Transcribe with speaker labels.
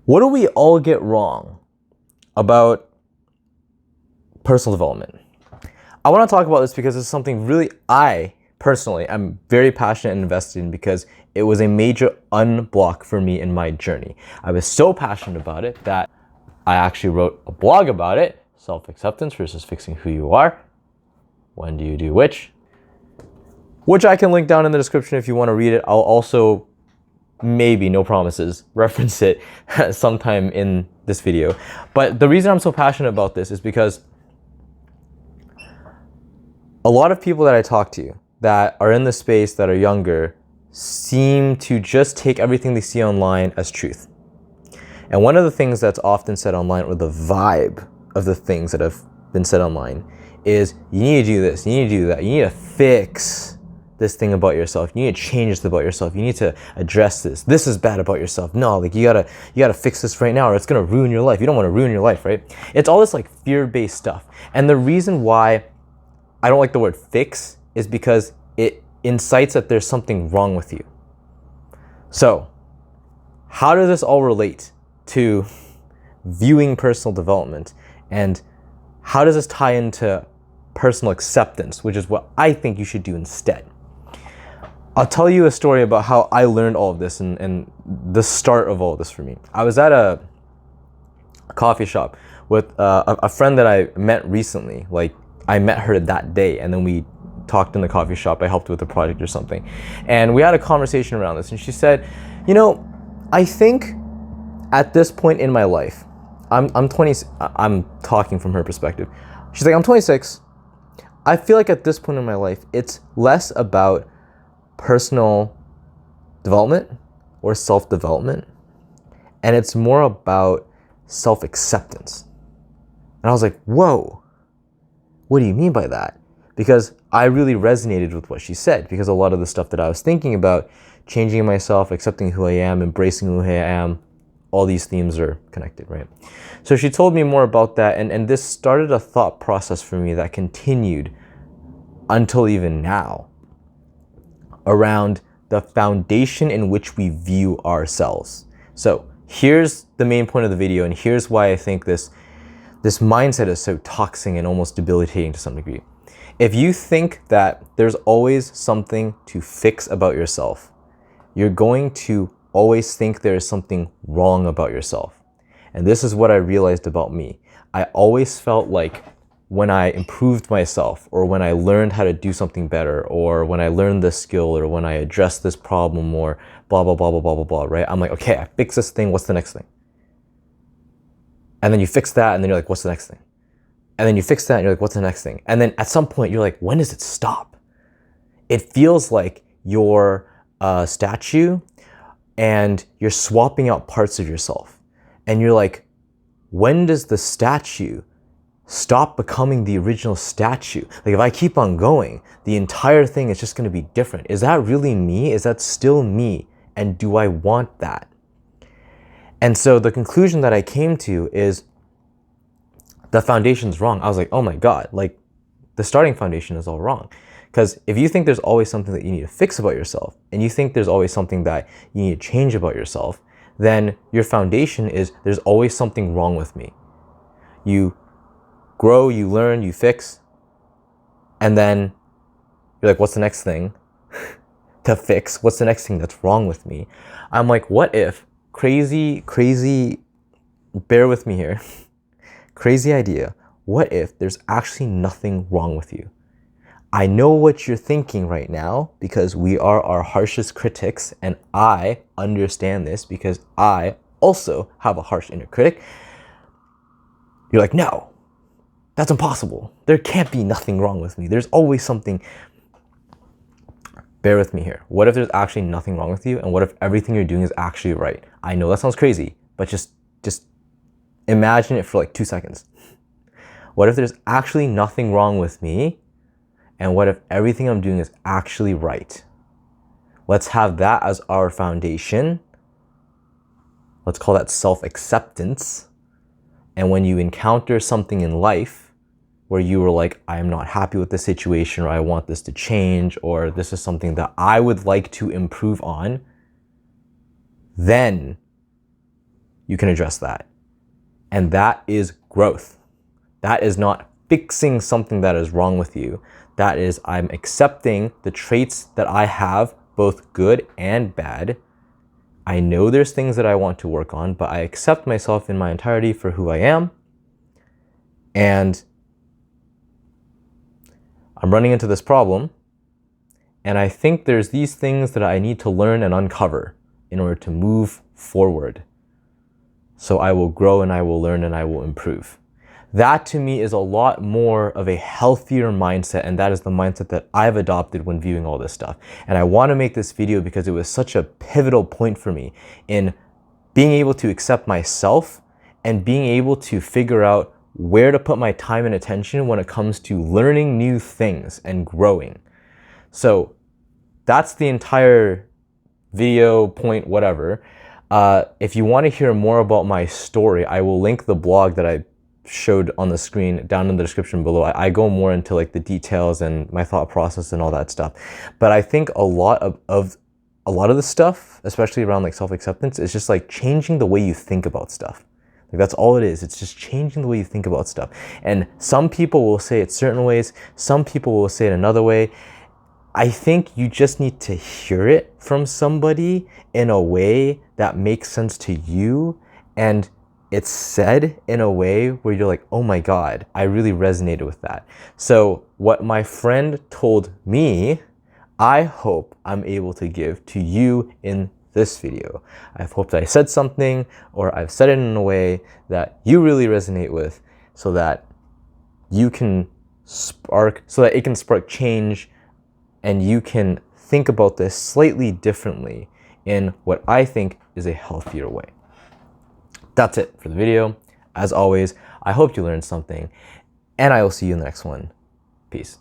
Speaker 1: What do we all get wrong about personal development? I want to talk about this because it's something really I personally am very passionate and invested in, because it was a major unblock for me in my journey. I was so passionate about it that I actually wrote a blog about it, self-acceptance versus fixing who you are. When do you do which I can link down in the description if you want to read it. I'll also, maybe, no promises, reference it sometime in this video. But the reason I'm so passionate about this is because a lot of people that I talk to that are in the space that are younger seem to just take everything they see online as truth. And one of the things that's often said online, or the vibe of the things that have been said online, is you need to do this, you need to do that, you need to fix this thing about yourself, you need to change this about yourself, you need to address this. This is bad about yourself. No, like you gotta fix this right now, or it's gonna ruin your life. You don't want to ruin your life, right? It's all this like fear-based stuff. And the reason why I don't like the word fix is because it incites that there's something wrong with you. So, how does this all relate to viewing personal development, and how does this tie into personal acceptance, which is what I think you should do instead? I'll tell you a story about how I learned all of this and the start of all of this for me. I was at a coffee shop with a friend that I met recently. Like, I met her that day, and then we talked in the coffee shop. I helped with a project or something. And we had a conversation around this, and she said, you know, I think at this point in my life, I'm talking from her perspective. She's like, I'm 26. I feel like at this point in my life, it's less about personal development or self-development, and it's more about self-acceptance. And I was like, whoa, what do you mean by that? Because I really resonated with what she said, because a lot of the stuff that I was thinking about, changing myself, accepting who I am, embracing who I am, all these themes are connected, right? So she told me more about that, and this started a thought process for me that continued until even now, around the foundation in which we view ourselves. So here's the main point of the video, and here's why I think this mindset is so toxic and almost debilitating to some degree. If you think that there's always something to fix about yourself, you're going to always think there is something wrong about yourself. And this is what I realized about me. I always felt like when I improved myself, or when I learned how to do something better, or when I learned this skill, or when I addressed this problem, or blah, blah, blah, blah, blah, blah, blah, right? I'm like, okay, I fixed this thing, what's the next thing? And then you fix that, and then you're like, what's the next thing? And then you fix that, and you're like, what's the next thing? And then at some point, you're like, when does it stop? It feels like you're a statue, and you're swapping out parts of yourself. And you're like, when does the statue stop becoming the original statue? Like, if I keep on going, the entire thing is just going to be different. Is that really me? Is that still me? And do I want that? And so the conclusion that I came to is the foundation's wrong. I was like, oh my God, like the starting foundation is all wrong. Because if you think there's always something that you need to fix about yourself, and you think there's always something that you need to change about yourself, then your foundation is there's always something wrong with me. You grow, you learn, you fix, and then you're like, what's the next thing to fix? What's the next thing that's wrong with me? I'm like, what if, crazy, bear with me here, crazy idea, what if there's actually nothing wrong with you? I know what you're thinking right now, because we are our harshest critics, and I understand this because I also have a harsh inner critic. You're like, no, that's impossible. There can't be nothing wrong with me. There's always something. Bear with me here. What if there's actually nothing wrong with you, and what if everything you're doing is actually right? I know that sounds crazy, but just imagine it for like 2 seconds. What if there's actually nothing wrong with me, and what if everything I'm doing is actually right? Let's have that as our foundation. Let's call that self-acceptance. And when you encounter something in life where you were like, I am not happy with this situation, or I want this to change, or this is something that I would like to improve on, then you can address that. And that is growth. That is not fixing something that is wrong with you. That is, I'm accepting the traits that I have, both good and bad. I know there's things that I want to work on, but I accept myself in my entirety for who I am. And I'm running into this problem. And I think there's these things that I need to learn and uncover in order to move forward. So I will grow and I will learn and I will improve. That to me is a lot more of a healthier mindset, and that is the mindset that I've adopted when viewing all this stuff. And I want to make this video because it was such a pivotal point for me in being able to accept myself and being able to figure out where to put my time and attention when it comes to learning new things and growing. So that's the entire video point, whatever. If you want to hear more about my story, I will link the blog that I showed on the screen down in the description below. I go more into like the details and my thought process and all that stuff. But I think a lot of the stuff, especially around like self-acceptance, is just like changing the way you think about stuff. Like that's all it is. It's just changing the way you think about stuff. And some people will say it certain ways. Some people will say it another way. I think you just need to hear it from somebody in a way that makes sense to you, and it's said in a way where you're like, oh my God, I really resonated with that. So what my friend told me, I hope I'm able to give to you in this video. I hope that I said something, or I've said it in a way that you really resonate with, so that it can spark change, and you can think about this slightly differently in what I think is a healthier way. That's it for the video. As always, I hope you learned something, and I will see you in the next one. Peace.